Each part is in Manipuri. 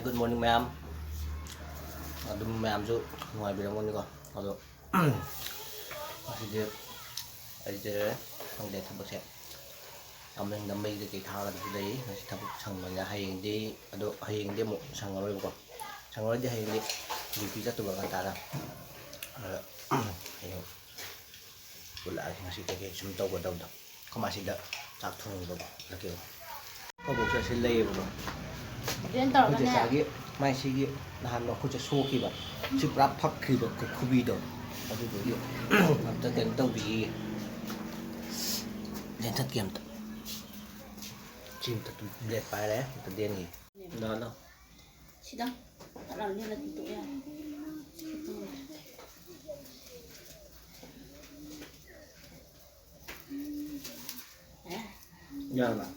good morning ma'am. Ma'am so ngoài bị đông con alo masih dia không để thằng bác sĩ mình đam mê cái thao là cái đấy thằng thằng mình là hay đi ado hay đi một thằng rồi con thằng rồi đi hay đi pizza tuh bang antara ayo pula masih kayak cuma tahu kau tahu kau masih ada satu orang lagi kau bukan selai bro aku just lagi mai sih nahan aku just show kiba si berapa pak kiba ke kubi do aduh dia nanti tentang bi lentat kiam tak chim tak lihat pai leh tadi ni dah sidang kalau ni lagi tu ya ya lah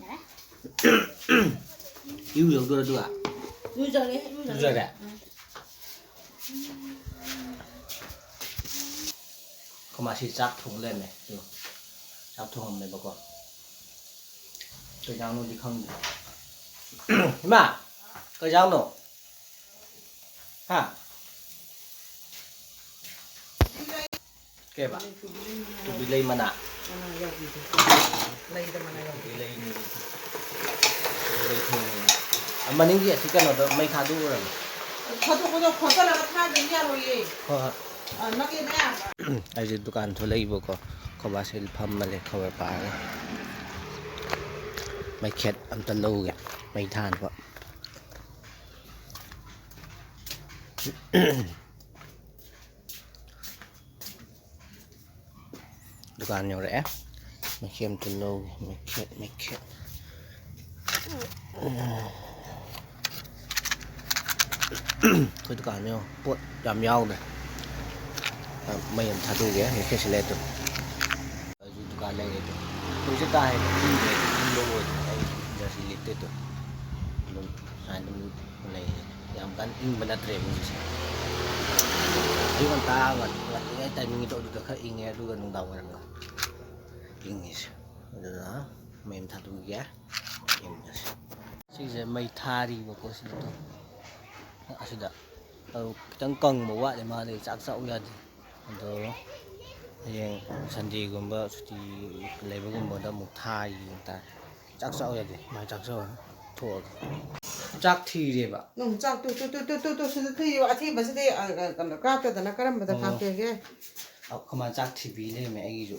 yêu dấu đưa đưa à yêu rồi đấy không mà chỉ chắc thùng lên này được chắc thùng này bà con cái rau nó thì không được mà cái rau nó ha cái bạn tụi bị lây mà nè lây cái mà này lây như lây thùng mà những gì thì cái nó đó mấy thà đủ rồi khó là thà đến nhà rồi nó kia nè ai đi dukaan thôi lấy vô có bà sẽ phâm mà lấy không phải phá mấy khét âm tân lâu kìa mấy than vậy dukaan nhỏ rẻ mấy khét âm tân lâu mấy khét cái dukaan nhỏ bột giảm nhau này mấy em thà đủ kìa mấy cái xe tụi dukaan này itu tôi sẽ tay đi về đi lâu rồi đây giờ xí lít tụi mình hai năm này làm cái in bênatre mình sẽ đi con ta mà cái tay mình itu được khơi in nghe được gần đầu rồi in nghe đó mấy em thà đủ kìa em chỉ giờ mấy thà đi vào cô xin tụi sudah chẳng cần một quả để mà để chắc sâu ra thì đó yang Sunday-gumba suti level-gumba dah muthai ta chắc sâu ra thì mai chắc sâu thua chắc thi đi bà nung chắc tu sự thi vào thi mà sẽ đi còn cá cái đó cái mà ta tham tiền cái không mà chắc thi vì này mẹ ấy dụ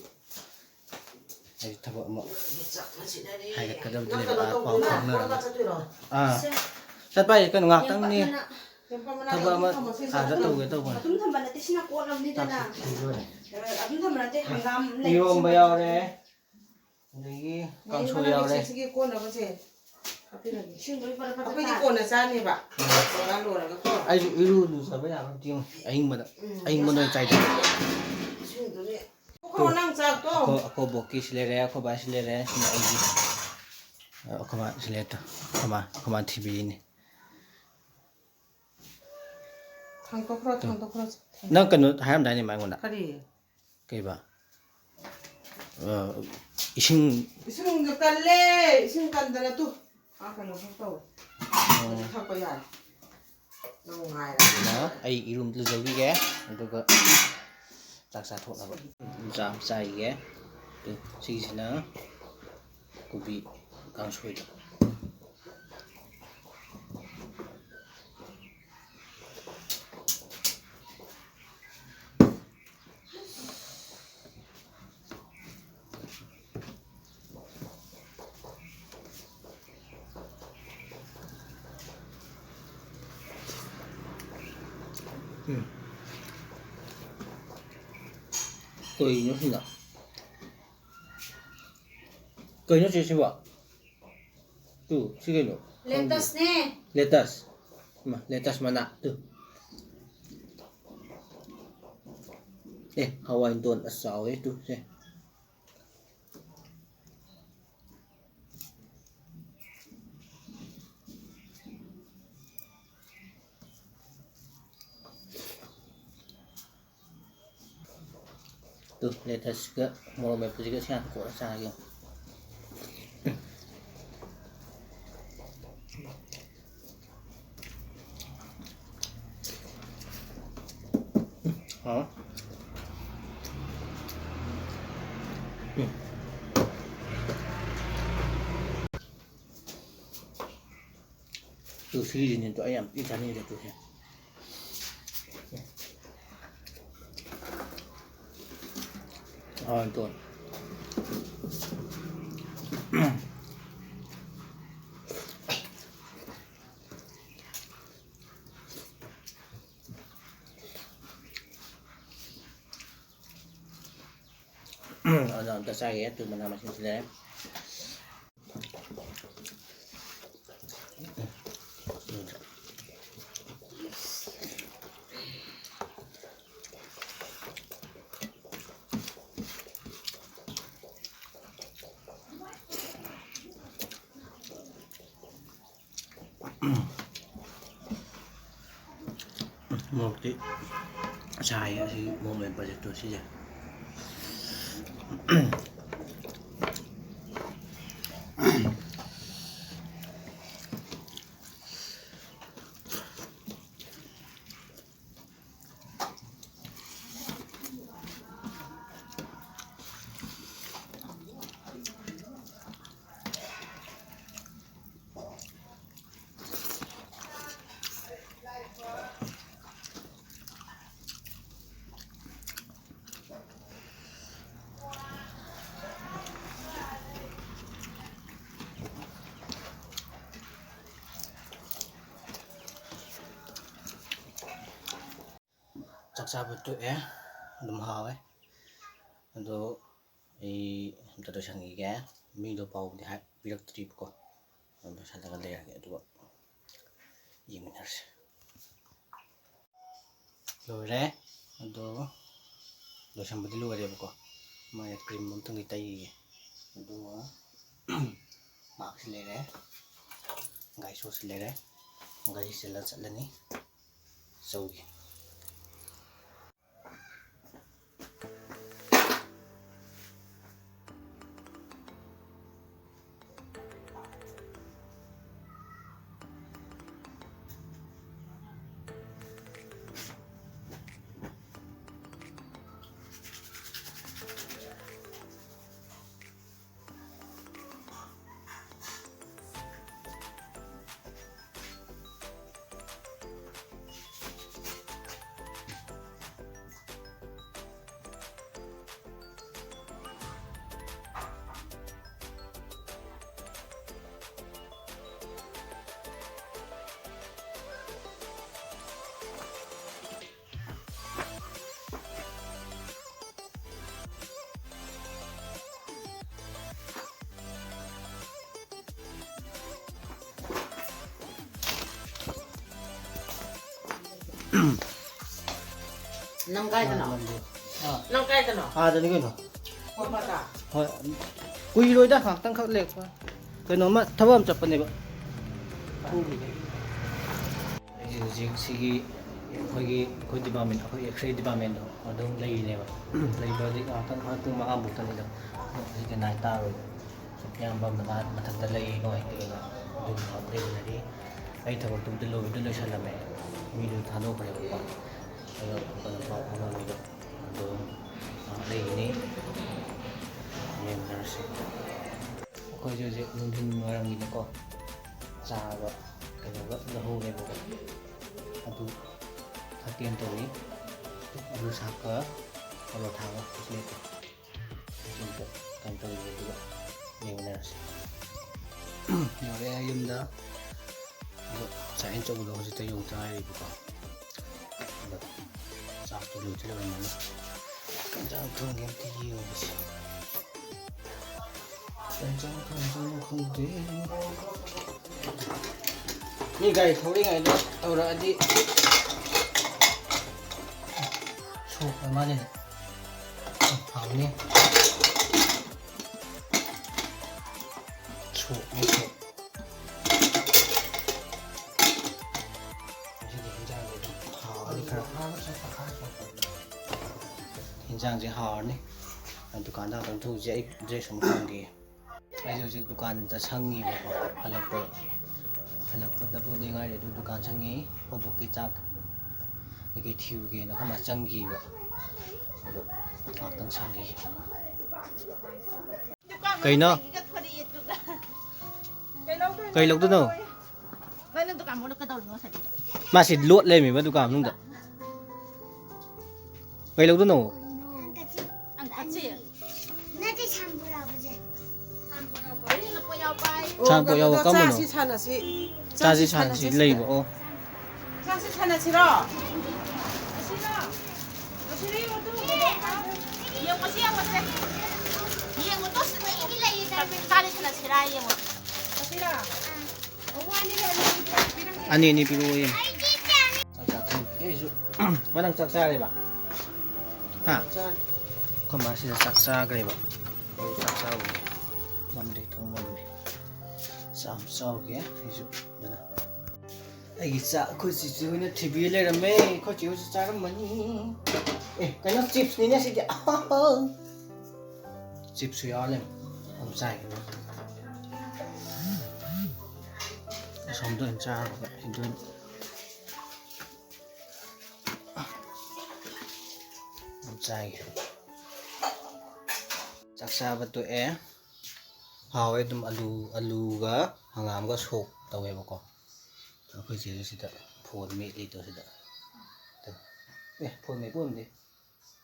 ai thằng vợ mợ hay là cái đâu đây là bao không nữa sát bay cái ngọc tăng ni thằng vợ mợ rất tàu cái tàu mà chúng thầm bạn là xin cô làm đi đây nè chúng thầm là hàng gam này yêu bây giờ đây đây con xuôi giờ đây cái con nó có gì cái con là sao này bạn ai dụ yêu luôn sao bây giờ con tiêu anh mà nói chạy đấy cô năng sao to cô bố kia xí lệ cô bà xí lệ này anh gì cô bà xí lệ to cô bà TV này thằng to pro nó cần nó hai năm đại này mà ngon ạ cái gì cái bà isin được cần lệ isin cần là tu cái nó không to thằng có dài nó ngay đó ai irum tu jauh ghé tôi có tak satu apa jam sai ghé tu si sana kopi kang suy đó cười nó gì nào cười nó gì vậy tu sih cái lettuce nè lettuce mana tu hawain tuan asal itu sih tuh lettuce juga mau maple juga sih aku rasa yang 또 시리즈는 또 아예 이 잔이래 또 해. 아, 또. Ano, ta sa ito man naman sila. Một xài thì một mình phải được xí vậy. Chắc sao bữa tụi em đâm hào ấy, rồi chúng ta sang cái mình đồ bao thì hai việc trip có, mình sang cái này cái tụi gì mình rồi đấy, rồi sang bữa đi luôn rồi có, mà cream muốn từng cái tay, rồi mặc xí lấy đấy, gai số xí lấy đấy, gai xí lên ní, rồi Nang kaya na. Nang kaya na. à rồi cái nào, Mamada. thôi, cùi rồi đó, tăng khắc lệ quá, cái nó mà thâu âm chập bên này vậy, cái khôi department, khôi X-ray department đó, ở đâu lấy này vậy, lấy bao nhiêu tăng khắc tung mang bút này đó, cái này ta rồi, yang bấm mà thằng ta lấy nói cái là dùng họ lấy cái này đi, ai thằng tụi tôi lôi sang làm mẹ, mình được thằng đâu phải là quá. Ayo, kalau mau orang itu, untuk hari ini, yang harus. Kau jadi mungkin orang ini kok, sahabat, kalau lahu ni bukan, atau hatian tu ni, berusaha kalau tahu sesuatu itu, untuk kantor ini juga, yang harus. Yang ada yang dah, saya coba dulu kita yang terakhir bukan. Satu dulu tidak mana, kencang yang tinggi sih, kencang deh. Ni guys, thori ngai deh, orang aja, Sokpa mana ni, hang ni, Sokpa ni. Hình gì hào này, dukaan đó cũng thu dễ sống không đi. Bây giờ dukaan ta sang nghỉ mà halak tập đi ngay để dukaan sang nghỉ, có bộ cái chắc cái thiếu cái nó không mà sang nghỉ vậy, được, học tăng sang nghỉ. Cây nó. Cây lộc tôi đâu. Mà xịt luộc lên mình vẫn tôi cảm không được. Cây lộc tôi đâu. Chan bộ yêu có mà nó. Cha si lấy bộ. Cha si chana si ro. Ani piru em. Mana saksa đây bà? Ha? Còn mà xin saksa cái bà? Saksa mắm để thằng mắm này. Sam sau kìa, ví dụ đây này. Ai sa, cô chỉ chịu nó TV lên rồi mấy, cô chịu sa cái mình. Ê, cái nó chips này nhá chị. Chips suy lên, không sai nữa. Xong tôi ăn cha vậy, tôi không sai. Chắc sao vậy tôi é. Hào ấy tụm alu ga hangam ga sok tàu ấy bako. Aku jadi sudah phone mate itu sudah. Tuh, phone mate pun deh.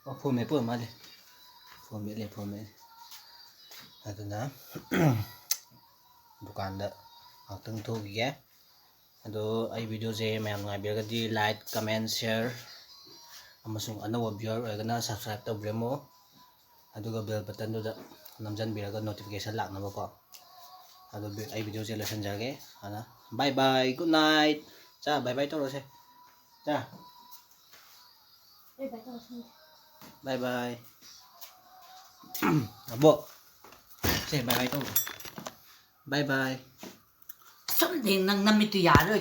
Oh phone mate pun mana? Phone mate. Ada na. Bukan dah. Aku tu ya. Aduh, ai video saya memang ngambil di like, comment, share. Amasung ano viewer ay kana subscribe to bremo. Aduh ga bell button tu dah namjan biraga notification lak na bako. Aduh ai video saya lesson jage. Ana. Bye bye, good night. Cha bye bye to rồi xe. Cha. Bye bye. Abo. Xe bye bye to. Bye bye. Something nang namit ya rồi